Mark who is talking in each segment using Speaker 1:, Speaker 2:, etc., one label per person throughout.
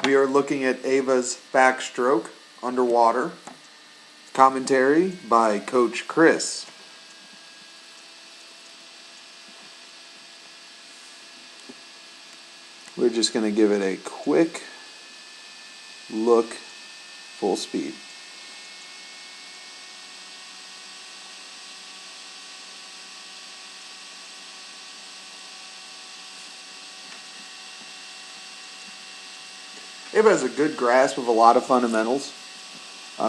Speaker 1: We are looking at Ava's backstroke underwater. Commentary by Coach Chris. We're just going to give it a quick look, full speed. Ava has a good grasp of a lot of fundamentals.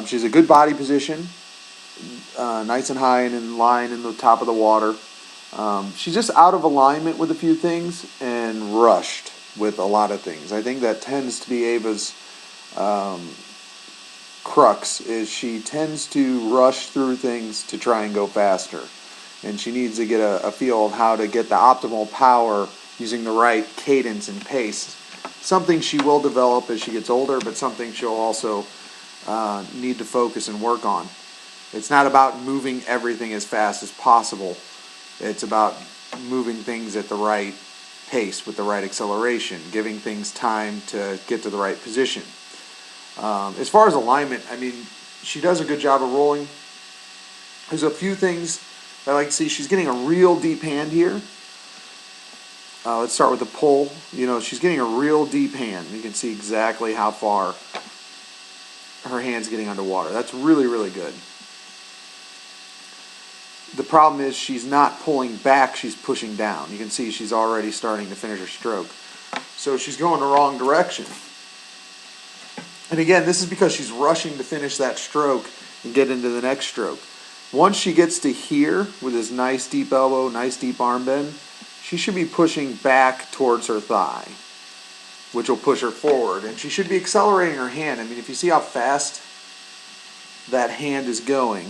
Speaker 1: She's a good body position, nice and high and in line in the top of the water. She's just out of alignment with a few things and rushed with a lot of things. I think that tends to be Ava's crux, is she tends to rush through things to try and go faster. And she needs to get a feel of how to get the optimal power using the right cadence and pace. Something she will develop as she gets older, but something she'll also need to focus and work on. It's not about moving everything as fast as possible. It's about moving things at the right pace with the right acceleration, giving things time to get to the right position. As far as alignment, I mean, she does a good job of rolling. There's a few things I like to see. She's getting a real deep hand here. Let's start with the pull. She's getting a real deep hand. You can see exactly how far her hand's getting underwater. That's really, really good. The problem is she's not pulling back, she's pushing down. You can see she's already starting to finish her stroke. So she's going the wrong direction. And again, this is because she's rushing to finish that stroke and get into the next stroke. Once she gets to here with this nice deep elbow, nice deep arm bend, she should be pushing back towards her thigh, which will push her forward. And she should be accelerating her hand. I mean, if you see how fast that hand is going,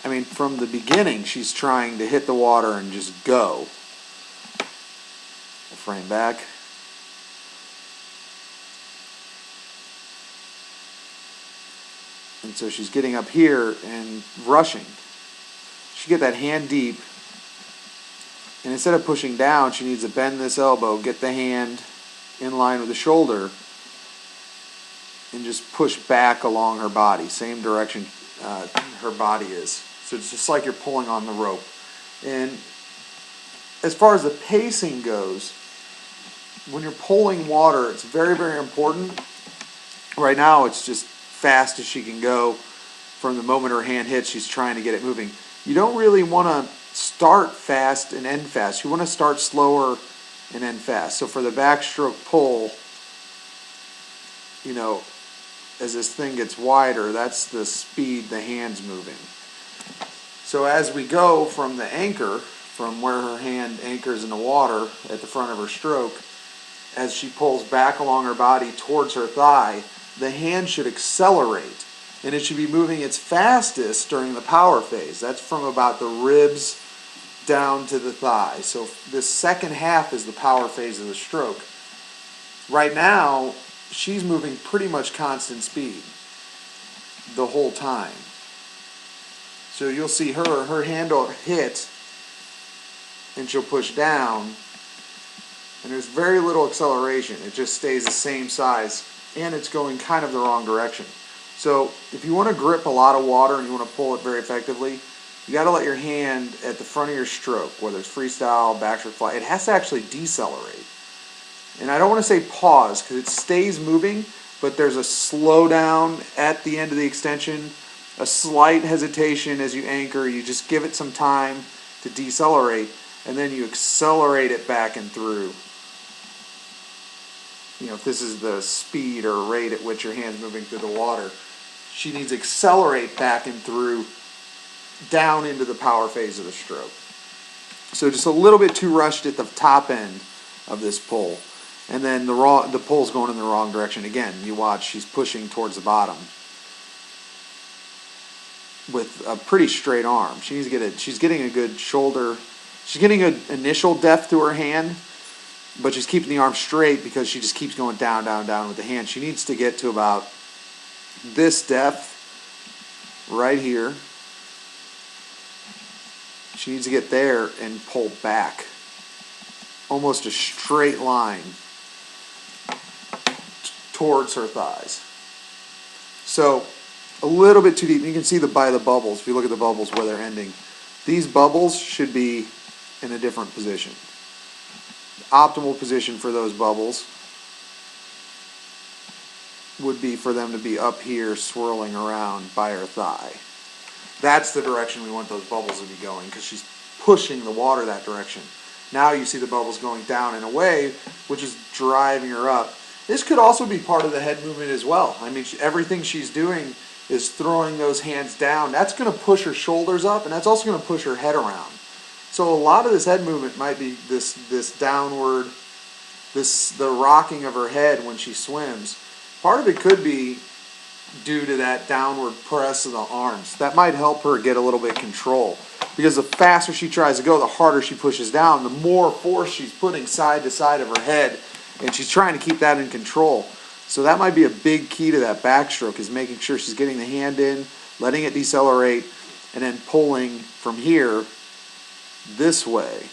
Speaker 1: I mean, from the beginning, she's trying to hit the water and just go. We'll frame back. And so she's getting up here and rushing. She get that hand deep. And instead of pushing down, she needs to bend this elbow, get the hand in line with the shoulder, and just push back along her body, same direction her body is. So it's just like you're pulling on the rope. And as far as the pacing goes, when you're pulling water, it's very, very important. Right now, it's just fast as she can go. From the moment her hand hits, she's trying to get it moving. You don't really want to start fast and end fast. You want to start slower and end fast. So for the backstroke pull, as this thing gets wider, that's the speed the hand's moving. So as we go from the anchor, from where her hand anchors in the water at the front of her stroke, as she pulls back along her body towards her thigh, the hand should accelerate. And it should be moving its fastest during the power phase. That's from about the ribs down to the thigh. So this second half is the power phase of the stroke. Right now, she's moving pretty much constant speed the whole time. So you'll see her hand will hit, and she'll push down, and there's very little acceleration. It just stays the same size, and it's going kind of the wrong direction. So if you want to grip a lot of water and you want to pull it very effectively, you got to let your hand at the front of your stroke, whether it's freestyle, backstroke, fly, it has to actually decelerate. And I don't want to say pause because it stays moving, but there's a slowdown at the end of the extension, a slight hesitation as you anchor. You just give it some time to decelerate, and then you accelerate it back and through. If this is the speed or rate at which your hand's moving through the water, she needs to accelerate back and through down into the power phase of the stroke. So just a little bit too rushed at the top end of this pull. And then the pull's going in the wrong direction. Again, you watch, she's pushing towards the bottom with a pretty straight arm. She's getting a good shoulder. She's getting an initial depth to her hand, but she's keeping the arm straight because she just keeps going down, down, down with the hand. She needs to get to about this depth right here. She needs to get there and pull back. Almost a straight line. towards her thighs. So a little bit too deep. You can see by the bubbles, if you look at the bubbles where they're ending, these bubbles should be in a different position. The optimal position for those bubbles would be for them to be up here swirling around by her thigh. That's the direction we want those bubbles to be going, because she's pushing the water that direction. Now you see the bubbles going down and away, which is driving her up. This could also be part of the head movement as well. I mean, everything she's doing is throwing those hands down. That's going to push her shoulders up, and that's also going to push her head around. So a lot of this head movement might be this downward, the rocking of her head when she swims. Part of it could be due to that downward press of the arms. That might help her get a little bit of control, because the faster she tries to go, the harder she pushes down, the more force she's putting side to side of her head, and she's trying to keep that in control. So that might be a big key to that backstroke, is making sure she's getting the hand in, letting it decelerate, and then pulling from here this way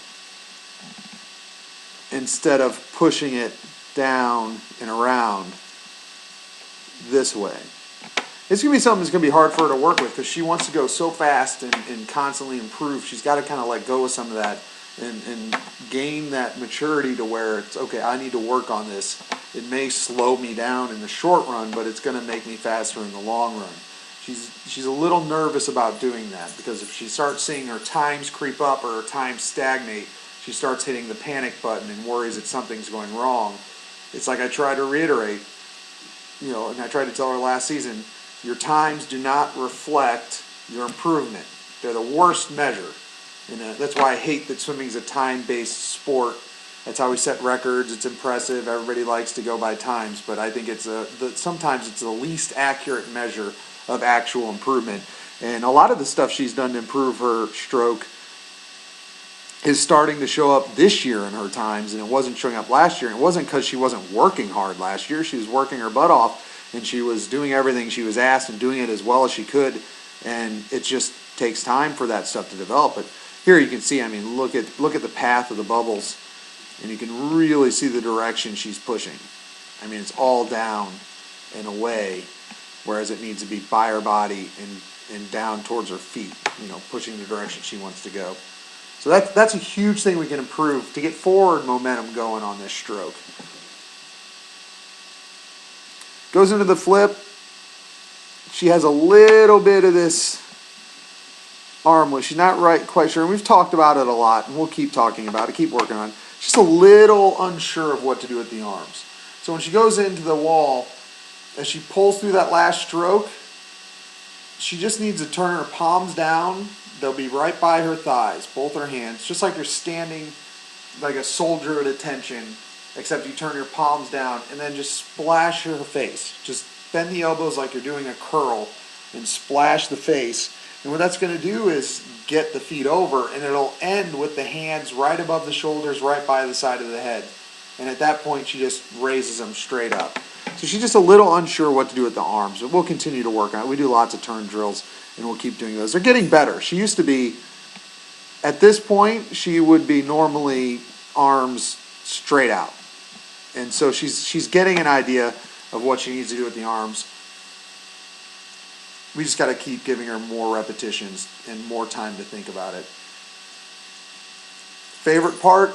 Speaker 1: instead of pushing it down and around this way. It's going to be something that's going to be hard for her to work with, because she wants to go so fast and constantly improve. She's got to kind of let go of some of that and gain that maturity to where it's, okay, I need to work on this. It may slow me down in the short run, but it's going to make me faster in the long run. She's a little nervous about doing that, because if she starts seeing her times creep up or her times stagnate, she starts hitting the panic button and worries that something's going wrong. It's like I try to reiterate, and I tried to tell her last season, your times do not reflect your improvement. They're the worst measure. And that's why I hate that swimming is a time-based sport. That's how we set records. It's impressive. Everybody likes to go by times, but I think sometimes it's the least accurate measure of actual improvement. And a lot of the stuff she's done to improve her stroke is starting to show up this year in her times, and it wasn't showing up last year. And it wasn't because she wasn't working hard last year. She was working her butt off, and she was doing everything she was asked and doing it as well as she could, and it just takes time for that stuff to develop. But here you can see, I mean, look at the path of the bubbles, and you can really see the direction she's pushing. I mean, it's all down and away, whereas it needs to be by her body and down towards her feet, pushing the direction she wants to go. So that's a huge thing we can improve to get forward momentum going on this stroke. Goes into the flip. She has a little bit of this arm lift. She's not quite sure, and we've talked about it a lot, and we'll keep talking about it, keep working on it. She's just a little unsure of what to do with the arms. So when she goes into the wall, as she pulls through that last stroke, she just needs to turn her palms down. They'll be right by her thighs, both her hands, just like you're standing like a soldier at attention, except you turn your palms down and then just splash her face. Just bend the elbows like you're doing a curl and splash the face. And what that's going to do is get the feet over, and it'll end with the hands right above the shoulders, right by the side of the head. And at that point, she just raises them straight up. So she's just a little unsure what to do with the arms, but we'll continue to work on it. We do lots of turn drills, and we'll keep doing those. They're getting better. She used to be, at this point, she would be normally arms straight out. And so she's getting an idea of what she needs to do with the arms. We just got to keep giving her more repetitions and more time to think about it. Favorite part,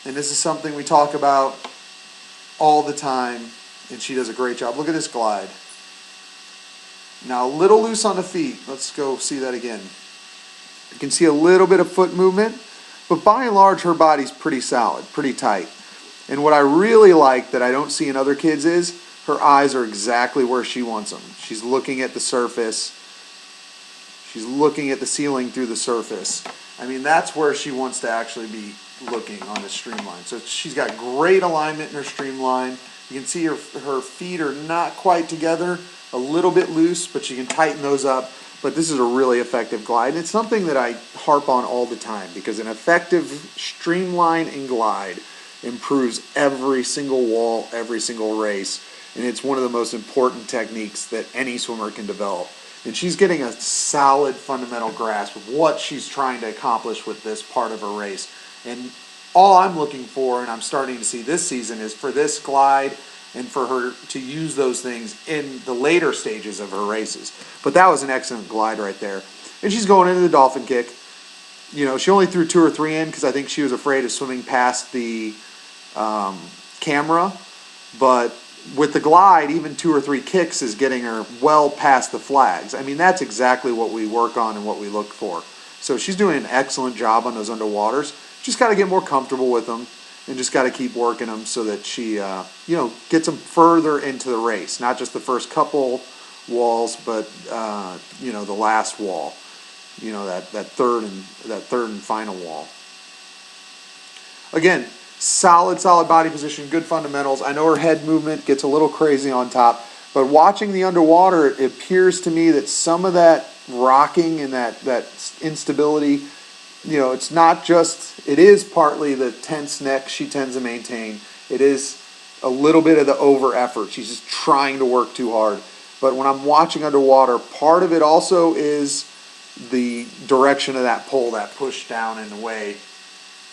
Speaker 1: and this is something we talk about all the time, and she does a great job. Look at this glide. Now a little loose on the feet. Let's go see that again. You can see a little bit of foot movement, but by and large her body's pretty solid, pretty tight. And what I really like that I don't see in other kids is her eyes are exactly where she wants them. She's looking at the surface. She's looking at the ceiling through the surface. I mean, that's where she wants to actually be looking on the streamline. So she's got great alignment in her streamline. You can see her feet are not quite together, a little bit loose, but she can tighten those up. But this is a really effective glide. And it's something that I harp on all the time, because an effective streamline and glide improves every single wall, every single race. And it's one of the most important techniques that any swimmer can develop. And she's getting a solid fundamental grasp of what she's trying to accomplish with this part of her race. And all I'm looking for, and I'm starting to see this season, is for this glide and for her to use those things in the later stages of her races. But that was an excellent glide right there. And she's going into the dolphin kick. You know, she only threw 2 or 3 in because I think she was afraid of swimming past the camera. But with the glide, even 2 or 3 kicks is getting her well past the flags. I mean, that's exactly what we work on and what we look for. So she's doing an excellent job on those underwaters. Just got to get more comfortable with them and just got to keep working them so that she, you know, gets them further into the race. Not just the first couple walls, but, you know, the last wall. You know, that third and final wall. Again, solid body position, good fundamentals. I know her head movement gets a little crazy on top, but watching the underwater, it appears to me that some of that rocking and that instability, you know, it's not just, it is partly the tense neck she tends to maintain. It is a little bit of the over effort. She's just trying to work too hard. But when I'm watching underwater, part of it also is the direction of that pull, that push down and away.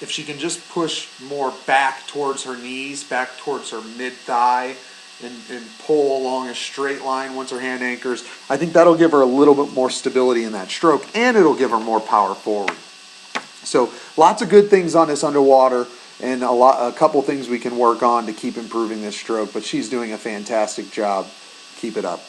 Speaker 1: If she can just push more back towards her knees, back towards her mid-thigh, and pull along a straight line once her hand anchors, I think that'll give her a little bit more stability in that stroke, and it'll give her more power forward. So lots of good things on this underwater, and a couple things we can work on to keep improving this stroke, but she's doing a fantastic job. Keep it up.